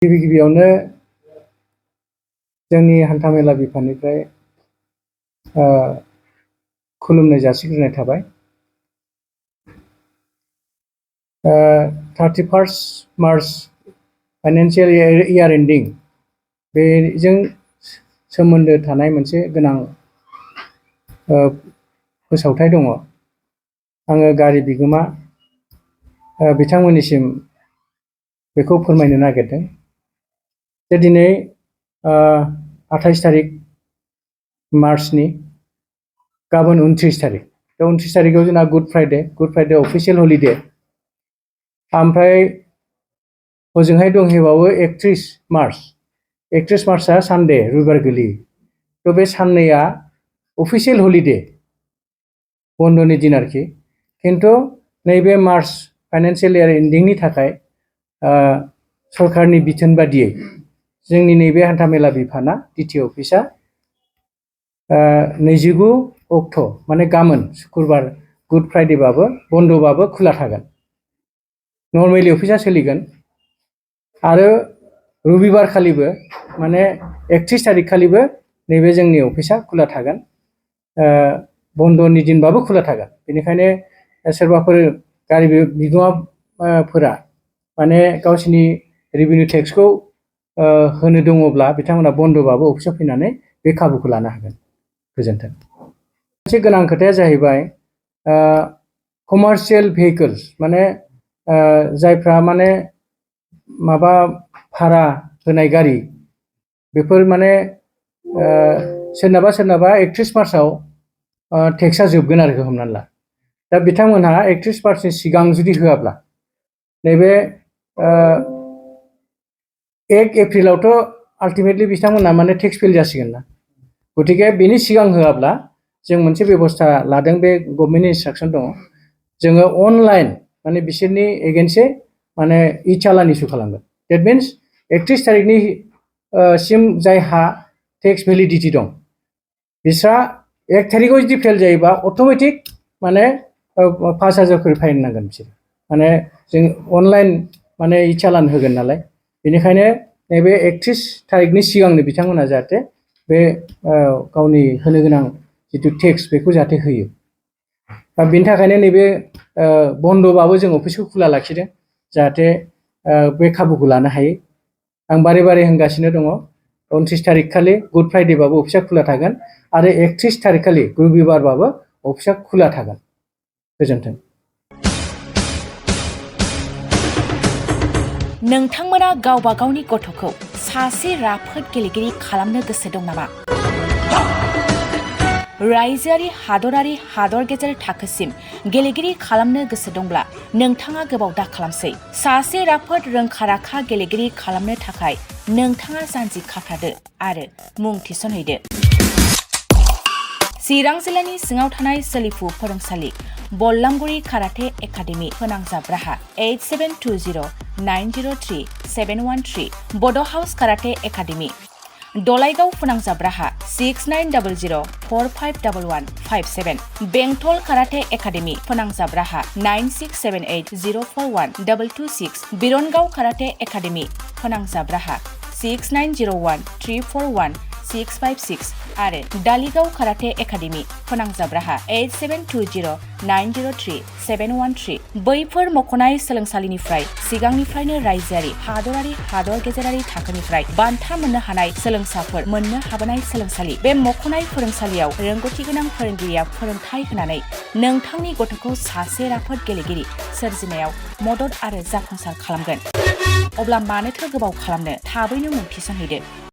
गिबियावनो जोंनि हान्थामेला बिफाननिफ्राय खुलुमनाय जासिग्रोनाय थाबाय। 31 मार्च फाइनान्सियेल इयार एन्डिं बेजों सोमोन्दो थानाय मोनसे गोनां फोसावथाय दङ। आङो गारि बिगोमा बिथांमोननिसिम बेखौ फोरमायनो नागिरदों जे दिनै 28 तारिख मार्चनि गाबोन 29 तारिख। दा 29 तारिखआव जोंना गुड फ्राइडे अफिसियेल हलिडे। ओमफ्राय हजोंहाय दंहैबावो 31 मार्चआ सानडे, रबिबार गोलैयो। थ' बे साननैया अफिसियेल हलिडे, बन्दनि दिन आरोखि। खिन्थु नैबे मार्च फाइनान्सियेल इयार एन्डिंनि थाखाय सरकारनि बिथोन बादियै जोंनि नैबे हान्थामेला बिफाना DTO अफिसा 29 अक्ट' माने गाबोन शुक्रबार गुड फ्राइडेबाबो बन्दबाबो खुला थागोन। नर्मेलि अफिसा सोलिगोन। आरो रबिबार खालिबो माने 31 तारिख खालिबो नैबे जोंनि अफिसा खुला थागोन। बन्दनि दिनबाबो खुला थागोन। बेनिखायनो सोरबाफोर गारि बिगोमाफोरा माने गावसिनि रेभिनिउ टेक्सखौ होनो दङब्ला बिथांमोना बन्दबाबो अफिसाव फैनानै बे खाबुखौ लानो हागोन। गोजोन्थों। मोनसे गोनां खोथाया जाहैबाय कमार्शियेल भेहिकल्स माने जायफ्रा माने माबा भारा होनाय गारि, बेफोर माने सोरनाबा 31 मार्चआव टेक्सआ जोबगोन आरो हमनानै ला। दा बिथांमोनहा 31 मार्चनि सिगां जुदि होआब्ला नैबे 1 एप्रिलावथ' आल्टिमेटलि बिथांमोनहा माने टेक्स फेल जासिगोन ना। गतिके बेनि सिगां होआब्ला जों मोनसे बेबस्था लादों, बे गभर्नमेन्टनि इन्सट्राक्सन दङ। जोङो अनलाइन माने बिसोरनि एगेन्स्टै माने इ-चालान इस्यु खालामगोन। डेट मिन्स 31 तारिखनि सिम जायहा टेक्स भेलिडिटि दं बिस्रा 1 तारिखआव जुदि फेल जायोबा अट'मेटिक माने 5,000 खरि फाइन नांगोन बिसोर। माने जों अनलाइन माने इ-चालान होगोन नालाय। बेनिखायनो नैबे 31 तारिखनि सिगांनो बिथांमोना जाहाथे बे गावनि होनो गोनां जिथु टेक्स बेखौ जाहाथे होयो। दा बेनि थाखायनो नैबे बन्दबाबो जों अफिसखौ खुला लाखिदों जाहाथे बे खाबुखौ लानो हायो। आं बारे बारे होनगासिनो दङ। 29 तारिख खालि गुड फ्राइडेबाबो अफिसा खुला थागोन आरो 31 तारिख खालि रबिबारबाबो अफिसा खुला थागोन। गोजोन्थों। नोंथांमोना गावबा गावनि गथ'खौ सासे राफोद गेलेगिरि खालामनो गोसो दं नामा? रायजोआरि, हादरारि, हादर गेजेर थाखोसिम गेलेगिरि खालामनो गोसो दंब्ला नोंथाङा गोबाव दा खालामसै। सासे राफोद रोंखा-राखा गेलेगिरि खालामनो थाखाय नोंथाङा जानजि खाफ्रादो आरो मुं थिसनहैदो। चिरां जिल्लानि सिङाव थानाय सोलिफु फोरोंसालि बल्लामगुरि काराटे एकाडेमि फोनांजाब राहा 8720903713 बड' हाउस काराटे एकाडेमि दलाइगाव फोनांजाब राहा 6900451157 बेंटल काराटे एकाडेमि फोनांजाब राहा 9678041226 बिरनगाव काराटे एकाडेमि फोनांजाब राहा 6901341656 आरो दालिगाव काराटे एकाडेमि फोनांजाब राहा 8720903713 बैफोर मख'नाय सोलोंसालिनिफ्राय सिगांनिफ्रायनो रायजोआरि, हादरारि, हादर गेजेरारि थाखोनिफ्राय बान्था मोननो हानाय सोलोंसाफोर मोननो हाबोनाय सोलोंसालि। बे मख'नाय फोरोंसालियाव रोंगौथि गोनां फोरोंगिरिया फोरोंथाय होनानै नोंथांनि गथ'खौ सासे राफोद गेलेगिरि सोरजिनायाव मदद आरो जाफुंसार खालामगोन। अब्ला मानोथो गोबाव खालामनो, थाबैनो मुं थिसनहैदो।